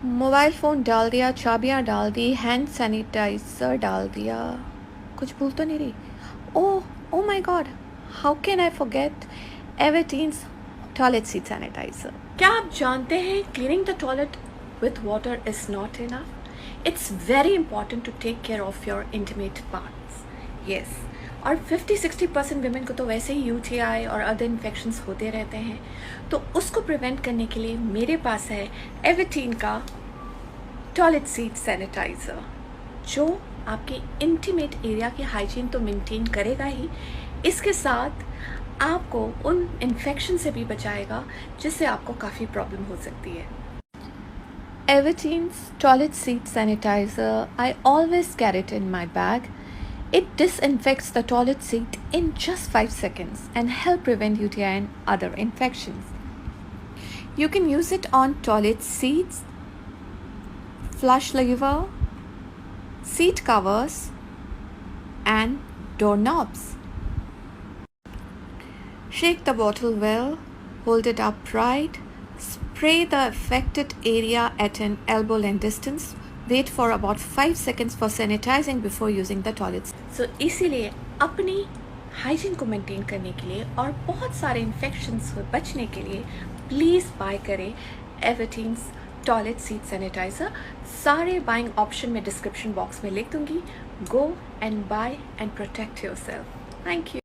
Mobile phone डाल दिया, चाबियाँ डाल दी, हैंड सैनिटाइज़र डाल दिया, कुछ भूल तो नहीं रही? Oh my god, how can I forget Everteen's toilet seat sanitiser. क्या आप जानते हैं cleaning the toilet with water is not enough? It's very important to take care of your intimate parts. Yes. और 50-60% women को तो वैसे ही UTI और other infections होते रहते हैं, तो उसको प्रिवेंट करने के लिए मेरे पास है एवरटीन का टॉयलेट सीट सैनिटाइज़र, जो आपके इंटीमेट एरिया की हाइजीन तो मेंटेन करेगा ही, इसके साथ आपको उन इन्फेक्शन से भी बचाएगा जिससे आपको काफ़ी प्रॉब्लम हो सकती है। Everteen's Toilet Seat Sanitizer, I always carry it in my bag. It disinfects the toilet seat in just 5 seconds and help prevent UTI and other infections. You can use it on toilet seats, flush lever, seat covers, and doorknobs. Shake the bottle well, hold it upright, spray the affected area at an elbow length distance. Wait for about 5 seconds for sanitizing before using the toilet. So इसीलिए अपनी hygiene को maintain करने के लिए और बहुत सारे infections से बचने के लिए प्लीज़ बाय करें एवरटीन्स टॉयलेट सीट सैनिटाइज़र। सारे बाइंग ऑप्शन में डिस्क्रिप्शन बॉक्स में लिख दूंगी। Go and buy and protect yourself. Thank you.